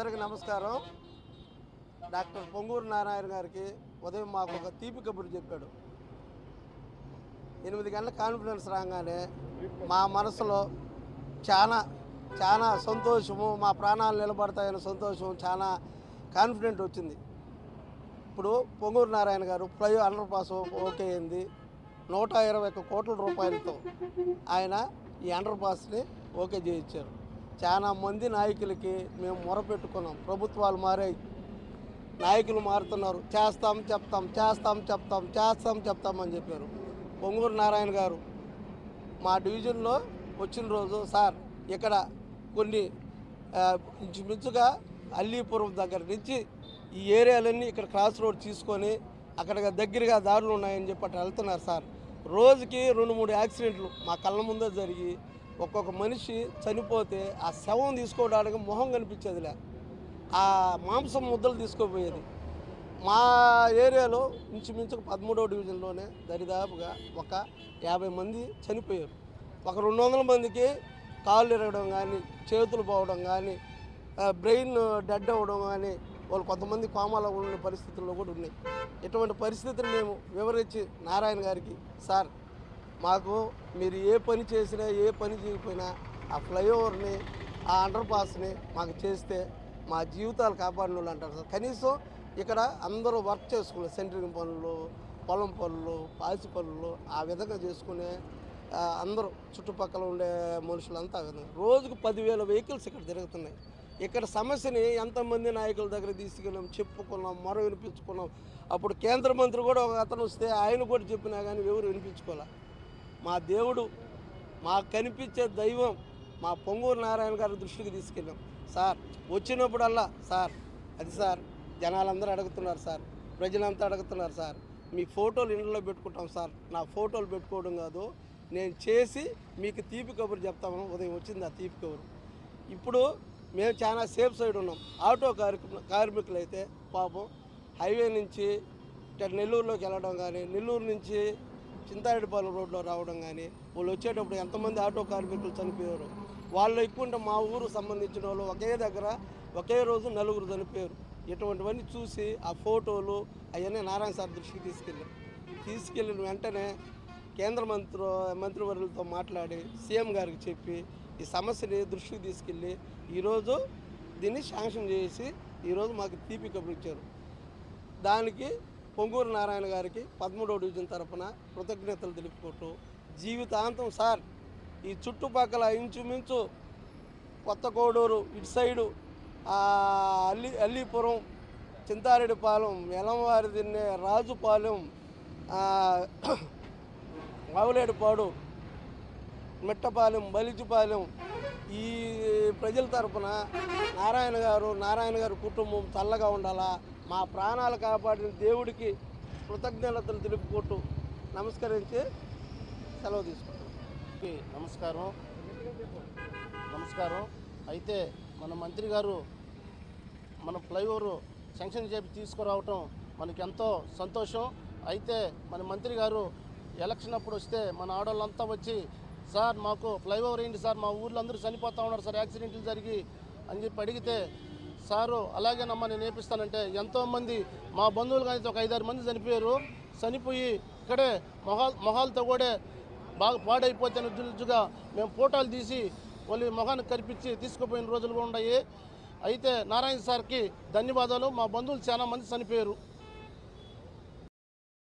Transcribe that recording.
అందరికీ నమస్కారం. డాక్టర్ పొంగూరు నారాయణ గారికి ఉదయం మాకు ఒక తీపి కబురు చెప్పాడు. 8 గంటల కాన్ఫిడెన్స్ రాగానే మా మనసులో చాలా చాలా సంతోషము, మా ప్రాణాలు నిలబడతాయని సంతోషం, చాలా కాన్ఫిడెంట్ వచ్చింది. ఇప్పుడు పొంగూరు నారాయణ గారు ఫ్లై అండర్ పాస్ ఓకే అయింది. 121 కోట్ల రూపాయలతో ఆయన ఈ అండర్ పాస్ని ఓకే చేయించారు. చాలా మంది నాయకులకి మేము మొరపెట్టుకున్నాం. ప్రభుత్వాలు మారాయి, నాయకులు మారుతున్నారు. చేస్తాం చెప్తాం, చేస్తాం చెప్తాం, చేస్తాం చెప్తామని చెప్పారు. పొంగూరు నారాయణ గారు మా డివిజన్లో వచ్చిన రోజు, సార్ ఇక్కడ కొన్ని ఇంచుమించుగా అల్లీపురం దగ్గర నుంచి ఈ ఏరియాలన్నీ ఇక్కడ క్రాస్ రోడ్ తీసుకొని అక్కడ దగ్గరగా దారులు ఉన్నాయని చెప్పి అట్లా వెళ్తున్నారు సార్. రోజుకి 2-3 యాక్సిడెంట్లు మా కళ్ళ ముందే జరిగి ఒక్కొక్క మనిషి చనిపోతే ఆ శవం తీసుకోవడానికి మొహం కనిపించేదిలే, ఆ మాంసం ముద్దలు తీసుకోపోయేది. మా ఏరియాలో ఇంచుమించుకు 13వ డివిజన్లోనే దరిదాపుగా ఒక 50 మంది చనిపోయారు. ఒక 200 మందికి కాళ్ళు ఇరగడం కానీ, చేతులు పోవడం కానీ, బ్రెయిన్ డెడ్ అవ్వడం కానీ, వాళ్ళు కొంతమంది కోమాలో ఉన్న పరిస్థితుల్లో కూడా ఉన్నాయి. ఇటువంటి పరిస్థితిని మేము వివరించి నారాయణ గారికి, సార్ మాకు మీరు ఏ పని చేసినా ఏ పని చేయకపోయినా ఆ ఫ్లైఓవర్ని, ఆ అండర్ పాస్ని మాకు చేస్తే మా జీవితాలు కాపాడిన వాళ్ళు అంటారు సార్. కనీసం ఇక్కడ అందరూ వర్క్ చేసుకునే సెంట్రింగ్ పనులు, పొలం పనులు, పాసి పనులు ఆ విధంగా చేసుకునే అందరూ చుట్టుపక్కల ఉండే మనుషులంతా ఆ విధంగా రోజుకు 10,000 వెహికల్స్ ఇక్కడ తిరుగుతున్నాయి. ఇక్కడ సమస్యని ఎంతమంది నాయకుల దగ్గర తీసుకెళ్ళాం, చెప్పుకున్నాం, మొర వినిపించుకున్నాం. అప్పుడు కేంద్ర మంత్రి కూడా ఒక అతను వస్తే ఆయన కూడా చెప్పినా కానీ ఎవరు వినిపించుకోలే. మా దేవుడు, మాకు కనిపించే దైవం మా పొంగూరు నారాయణ గారి దృష్టికి తీసుకెళ్ళాం. సార్ వచ్చినప్పుడల్లా, సార్ అది సార్ జనాలందరూ అడుగుతున్నారు సార్, ప్రజలంతా అడుగుతున్నారు సార్, మీ ఫోటోలు ఇంట్లో పెట్టుకుంటాం సార్. నా ఫోటోలు పెట్టుకోవడం కాదు, నేను చేసి మీకు తీపి కబురు చెప్తామని ఉదయం వచ్చింది ఆ తీపి కబురు. ఇప్పుడు మేము చాలా సేఫ్ సైడ్ ఉన్నాం. ఆటో కార్మికులు అయితే పాపం హైవే నుంచి నెల్లూరులోకి వెళ్ళడం కానీ, నెల్లూరు నుంచి చింతారెడ్డిపాలెం రోడ్లో రావడం కానీ, వాళ్ళు వచ్చేటప్పుడు ఎంతమంది ఆటో కార్మికులు చనిపోయారు. వాళ్ళు ఎక్కువ ఉంటే మా ఊరు సంబంధించిన వాళ్ళు ఒకే దగ్గర ఒకే రోజు 4 చనిపోయారు. ఇటువంటివన్నీ చూసి ఆ ఫోటోలు అవన్నీ నారాయణ సార్ దృష్టికి తీసుకెళ్ళిన వెంటనే కేంద్ర మంత్రివర్యులతో మాట్లాడి సీఎం గారికి చెప్పి ఈ సమస్యని దృష్టికి తీసుకెళ్ళి ఈరోజు దీన్ని శాంక్షన్ చేసి ఈరోజు మాకు తీపి కబురు ఇచ్చారు. దానికి పొంగూరు నారాయణ గారికి 13వ డివిజన్ తరఫున కృతజ్ఞతలు తెలుపుకుంటూ, జీవితాంతం సార్ ఈ చుట్టుపక్కల ఇంచుమించు కొత్త కోడూరు ఇటు సైడు అల్లీపురం, చింతారెడ్డిపాలెం, ఎలంవారిదిన్నె, రాజుపాలెం, ఆవులేడుపాడు, మిట్టపాలెం, బలిజిపాలెం ఈ ప్రజల తరఫున నారాయణ గారు కుటుంబం చల్లగా ఉండాలా, మా ప్రాణాలు కాపాడిన దేవుడికి కృతజ్ఞతలు తెలుపుకుంటూ నమస్కరించి సెలవు తీసుకుంటాం. నమస్కారం. అయితే మన మంత్రి గారు మన ఫ్లైఓవర్ శాంక్షన్ చేసి తీసుకురావటం మనకి ఎంతో సంతోషం. అయితే మన మంత్రి గారు ఎలక్షన్ అప్పుడు వస్తే మన ఆడవాళ్ళంతా వచ్చి, సార్ మాకు ఫ్లైఓవర్ ఏంటి సార్, మా ఊర్లో అందరూ చనిపోతూ ఉన్నారు సార్ యాక్సిడెంట్లు జరిగి అని చెప్పి అడిగితే, సారు అలాగేనమ్మా నేను నేర్పిస్తానంటే ఎంతోమంది మా బంధువులు కానీ ఒక 5-6 మంది చనిపోయి ఇక్కడే మొహాలతో కూడా బాగా పాడైపోతే రుజుగా మేము ఫోటోలు తీసి వాళ్ళు మొహాన్ని కనిపించి తీసుకుపోయిన రోజులు కూడా ఉన్నాయి. అయితే నారాయణ సార్కి ధన్యవాదాలు. మా బంధువులు చాలా మంది చనిపోయారు.